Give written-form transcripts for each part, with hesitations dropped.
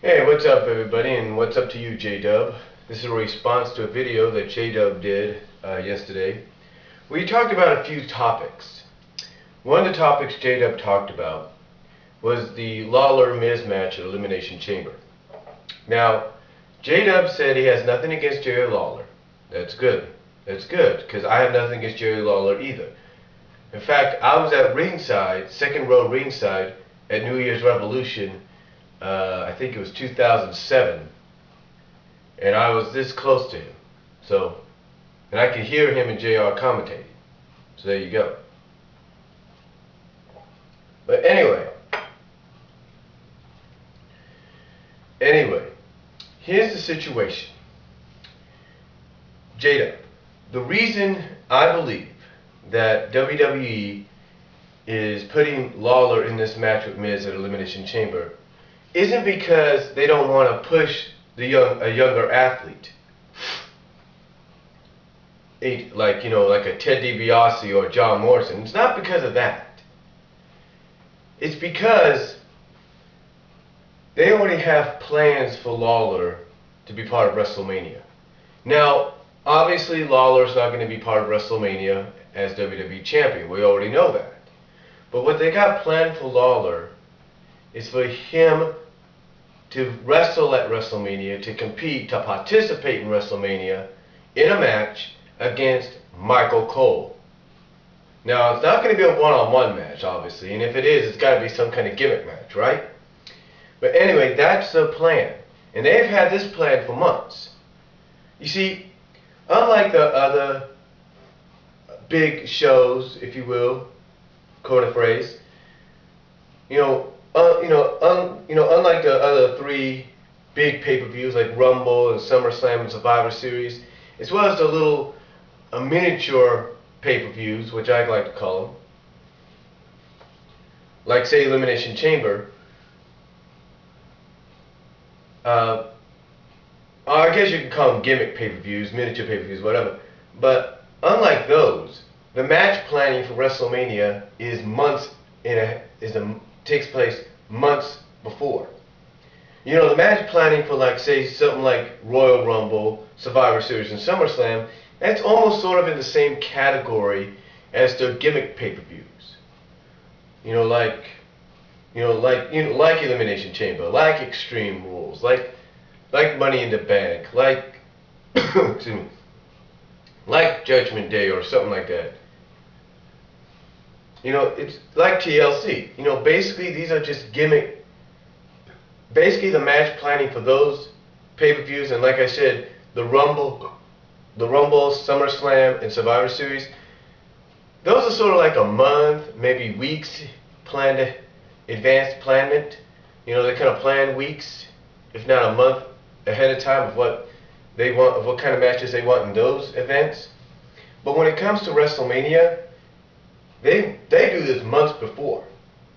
Hey, what's up everybody, and what's up to you, J-Dub? This is a response to a video that J-Dub did yesterday. We talked about a few topics. One of the topics J-Dub talked about was the Lawler-Miz match at Elimination Chamber. Now, J-Dub said he has nothing against Jerry Lawler. That's good. That's good, because I have nothing against Jerry Lawler either. In fact, I was at ringside, second row ringside, at New Year's Revolution. I think it was 2007, and I was this close to him. So, and I could hear him and JR commentating. So there you go. But anyway, here's the situation. Jada, the reason I believe that WWE is putting Lawler in this match with Miz at Elimination Chamber isn't because they don't want to push a younger athlete, like a Ted DiBiase or John Morrison. It's not because of that. It's because they already have plans for Lawler to be part of WrestleMania. Now, obviously, Lawler's not going to be part of WrestleMania as WWE Champion. We already know that. But what they got planned for Lawler is for him to wrestle at WrestleMania, to compete, to participate in WrestleMania in a match against Michael Cole. Now, it's not going to be a one-on-one match, obviously, and if it is, it's got to be some kind of gimmick match, right? But anyway, that's the plan. And they've had this plan for months. You see, unlike the other big shows, if you will, quote a phrase, unlike the other three big pay-per-views like Rumble and SummerSlam and Survivor Series, as well as the little miniature pay-per-views, which I like to call them, like say Elimination Chamber, I guess you could call them gimmick pay-per-views, miniature pay-per-views, whatever. But unlike those, the match planning for WrestleMania is takes place months before. The match planning for say something like Royal Rumble, Survivor Series, and SummerSlam, that's almost sort of in the same category as the gimmick pay-per-views. Like Elimination Chamber, like Extreme Rules, like Money in the Bank, like excuse me, like Judgment Day or something like that. It's like TLC. Basically these are just gimmick. Basically the match planning for those pay-per-views, and like I said, the Rumble, SummerSlam, and Survivor Series, those are sort of like a month, maybe weeks planned, advanced planment. They kind of plan weeks, if not a month ahead of time of what they want, of what kind of matches they want in those events. But when it comes to WrestleMania, they do this months before.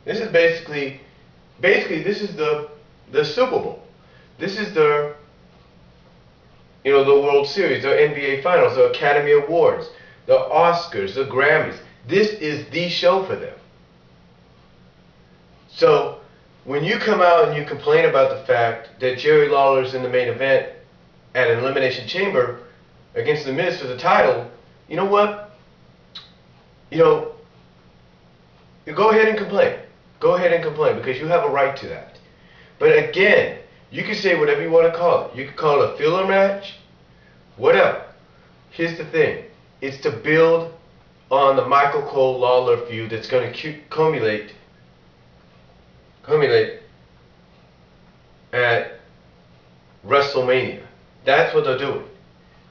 This is basically this is the Super Bowl. This is the the World Series, the NBA Finals, the Academy Awards, the Oscars, the Grammys. This is the show for them. So when you come out and you complain about the fact that Jerry Lawler's in the main event at an Elimination Chamber against The Miz for the title, you know what? You go ahead and complain. Go ahead and complain, because you have a right to that. But again, you can say whatever you want to call it. You can call it a filler match, whatever. Here's the thing. It's to build on the Michael Cole Lawler feud that's going to culminate at WrestleMania. That's what they're doing.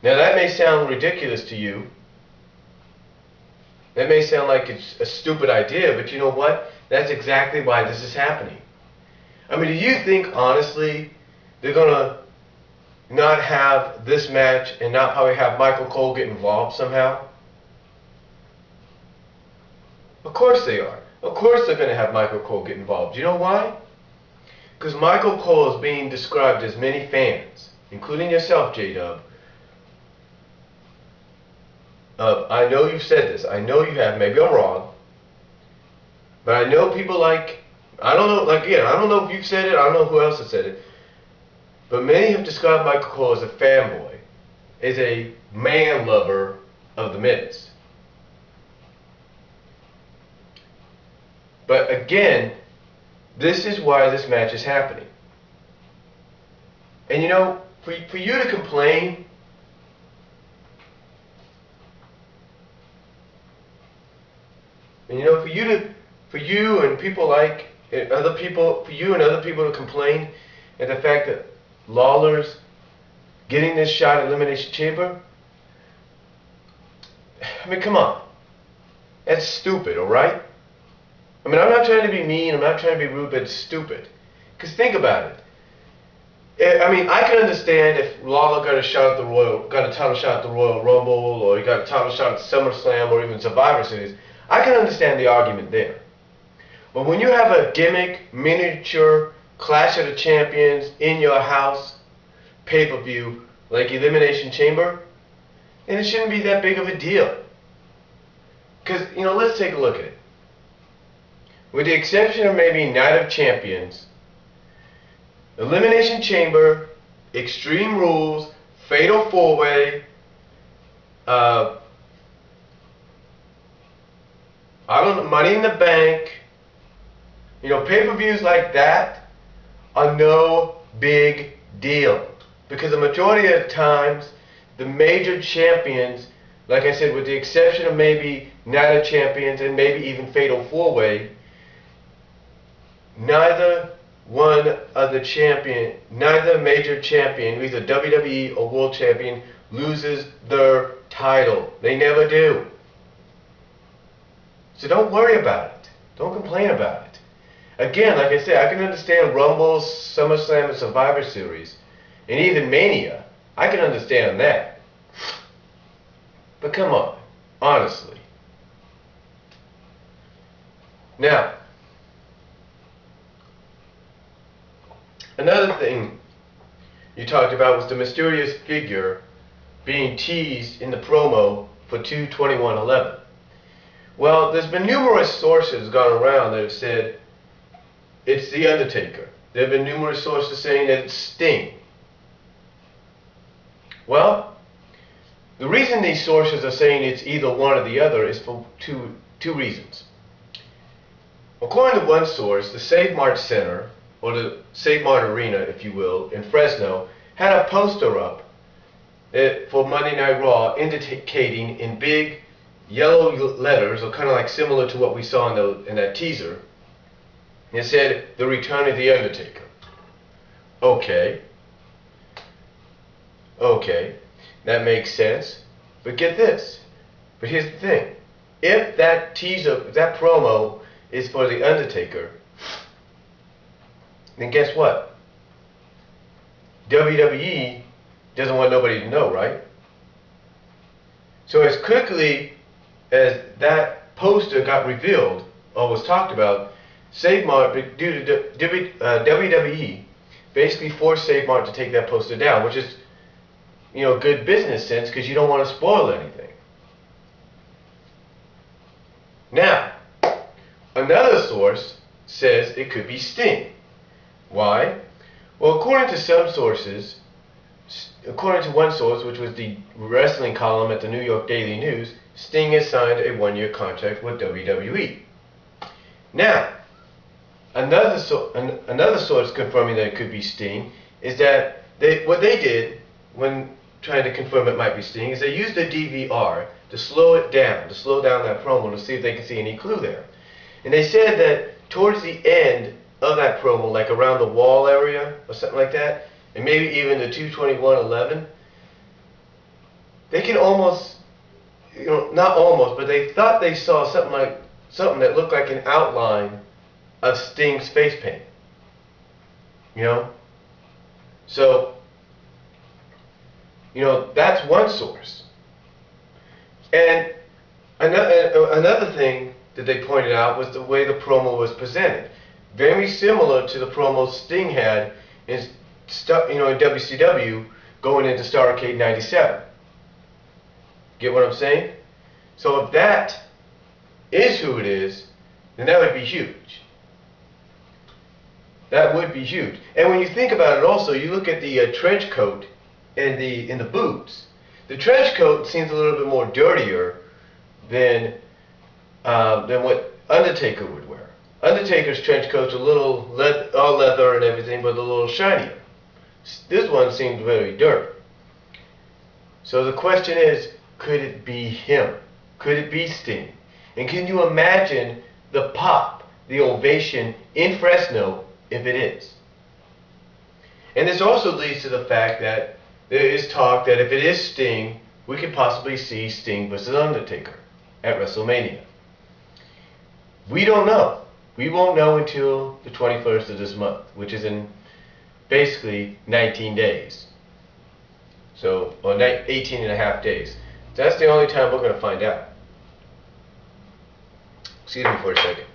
Now that may sound ridiculous to you. That may sound like it's a stupid idea, but you know what? That's exactly why this is happening. I mean, do you think, honestly, they're going to not have this match and not probably have Michael Cole get involved somehow? Of course they are. Of course they're going to have Michael Cole get involved. You know why? Because Michael Cole is being described as many fans, including yourself, J-Dub. I know you've said this. I know you have. Maybe I'm wrong. But I know people I don't know if you've said it. I don't know who else has said it. But many have described Michael Cole as a fanboy, as a man lover of the Miz. But again, this is why this match is happening. And you know, for you to complain, and you know, for you and people like other people, for you and other people to complain at the fact that Lawler's getting this shot at Elimination Chamber, I mean, come on, that's stupid, all right? I mean, I'm not trying to be mean, I'm not trying to be rude, but it's stupid. Because think about it. I mean, I can understand if Lawler got a title shot at the Royal Rumble, or he got a title shot at SummerSlam, or even Survivor Series. I can understand the argument there. But when you have a gimmick, miniature Clash of the Champions in your house pay-per-view like Elimination Chamber, then it shouldn't be that big of a deal. Because, you know, let's take a look at it. With the exception of maybe Night of Champions, Elimination Chamber, Extreme Rules, Fatal 4-Way, Money in the Bank, you know, pay-per-views like that are no big deal. Because the majority of the times, the major champions, like I said, with the exception of maybe Night of Champions and maybe even Fatal 4-Way, neither major champion, either WWE or World Champion, loses their title. They never do. So don't worry about it. Don't complain about it. Again, like I said, I can understand Rumble, SummerSlam, and Survivor Series, and even Mania. I can understand that. But come on, honestly. Now, another thing you talked about was the mysterious figure being teased in the promo for 2/21/11. Well, there's been numerous sources gone around that have said it's The Undertaker. There have been numerous sources saying that it's Sting. Well, the reason these sources are saying it's either one or the other is for two reasons. According to one source, the Save Mart Center, or the Save Mart Arena, if you will, in Fresno, had a poster up for Monday Night Raw indicating in big yellow letters, or kind of like similar to what we saw in that teaser. It said, "The Return of the Undertaker." Okay, that makes sense. But get this. But here's the thing: if that teaser, that promo is for the Undertaker, then guess what? WWE doesn't want nobody to know, right? So as quickly as that poster got revealed or was talked about, Save Mart, due to WWE, basically forced Save Mart to take that poster down, which is, you know, good business sense because you don't want to spoil anything. Now, another source says it could be Sting. Why? Well, according to some sources, according to one source, which was the wrestling column at the New York Daily News, Sting has signed a one-year contract with WWE. Now, another source confirming that it could be Sting is that what they did when trying to confirm it might be Sting is they used the DVR to slow down that promo to see if they could see any clue there. And they said that towards the end of that promo, like around the wall area or something like that, and maybe even the 2/21/11, they can almost, you know, not almost, but they thought they saw something that looked like an outline of Sting's face paint. You know? So, you know, that's one source. And another thing that they pointed out was the way the promo was presented. Very similar to the promo Sting had in WCW going into Starrcade 97. Get what I'm saying? So if that is who it is, then that would be huge. That would be huge. And when you think about it also, you look at the trench coat and the boots. The trench coat seems a little bit more dirtier than what Undertaker would wear. Undertaker's trench coat's a little all leather and everything, but a little shinier. This one seems very dirty. So the question is, could it be him? Could it be Sting? And can you imagine the pop, the ovation in Fresno if it is? And this also leads to the fact that there is talk that if it is Sting, we could possibly see Sting versus Undertaker at WrestleMania. We don't know. We won't know until the 21st of this month, which is in basically 19 days. So, or 18 and a half days. That's the only time we're going to find out. Excuse me for a second.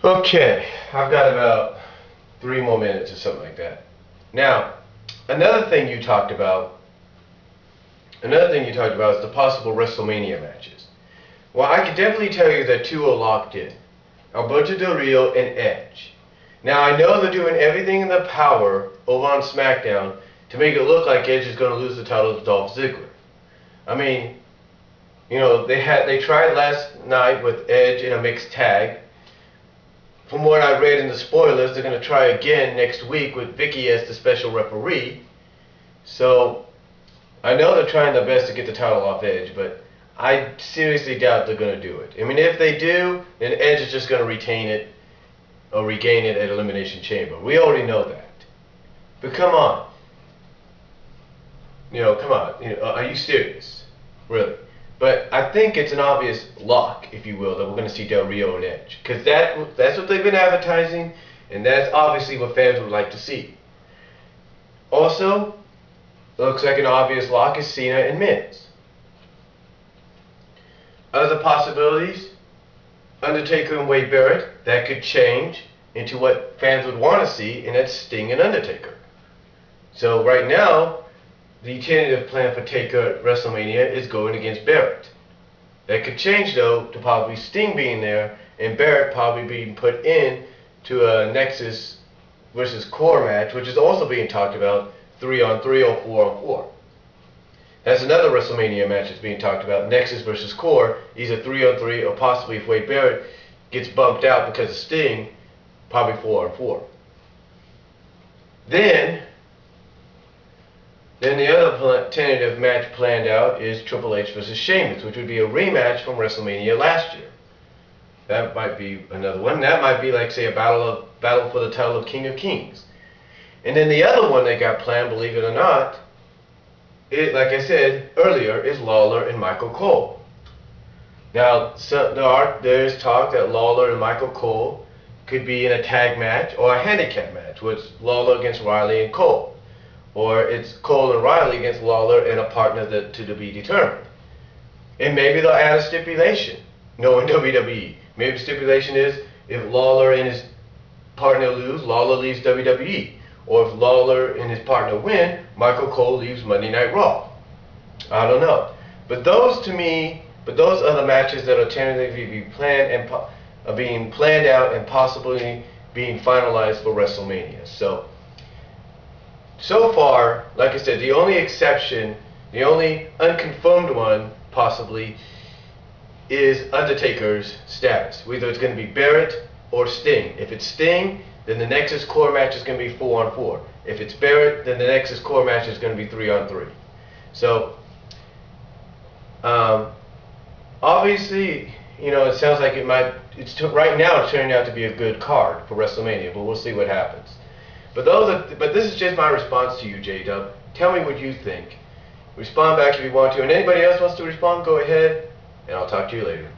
Okay, I've got about 3 more minutes or something like that. Now, another thing you talked about is the possible WrestleMania matches. Well, I can definitely tell you that 2 are locked in. Alberto Del Rio and Edge. Now, I know they're doing everything in their power over on SmackDown to make it look like Edge is going to lose the title to Dolph Ziggler. I mean, you know, they tried last night with Edge in a mixed tag. From what I read in the spoilers, they're going to try again next week with Vicky as the special referee. So, I know they're trying their best to get the title off Edge, but I seriously doubt they're going to do it. I mean, if they do, then Edge is just going to retain it or regain it at Elimination Chamber. We already know that. But come on. You know, come on. You know, are you serious? Really? But I think it's an obvious lock, if you will, that we're going to see Del Rio and Edge. Because that's what they've been advertising, and that's obviously what fans would like to see. Also, looks like an obvious lock is Cena and Miz. Other possibilities, Undertaker and Wade Barrett, that could change into what fans would want to see, and that's Sting and Undertaker. So right now, the tentative plan for Taker at WrestleMania is going against Barrett. That could change though to probably Sting being there and Barrett probably being put in to a Nexus versus Core match, which is also being talked about 3-on-3 or 4-on-4. That's another WrestleMania match that's being talked about, Nexus versus Core, either 3-on-3 or possibly if Wade Barrett gets bumped out because of Sting, probably 4-on-4. Then the other tentative match planned out is Triple H versus Sheamus, which would be a rematch from WrestleMania last year. That might be another one. That might be like, say, a battle for the title of King of Kings. And then the other one they got planned, believe it or not, like I said earlier, is Lawler and Michael Cole. Now, there's talk that Lawler and Michael Cole could be in a tag match or a handicap match, which is Lawler against Riley and Cole. Or it's Cole and Riley against Lawler and a partner to be determined. And maybe they'll add a stipulation, knowing WWE. Maybe the stipulation is if Lawler and his partner lose, Lawler leaves WWE. Or if Lawler and his partner win, Michael Cole leaves Monday Night Raw. I don't know. But those are the matches that are tentatively being planned and are being planned out and possibly being finalized for WrestleMania. So far, like I said, the only exception, the only unconfirmed one, possibly, is Undertaker's status. Whether it's going to be Barrett or Sting. If it's Sting, then the Nexus Core match is going to be 4-on-4. If it's Barrett, then the Nexus Core match is going to be 3-on-3. So, obviously, you know, it sounds like right now it's turning out to be a good card for WrestleMania, but we'll see what happens. But this is just my response to you, J-Dub. Tell me what you think. Respond back if you want to. And anybody else wants to respond, go ahead, and I'll talk to you later.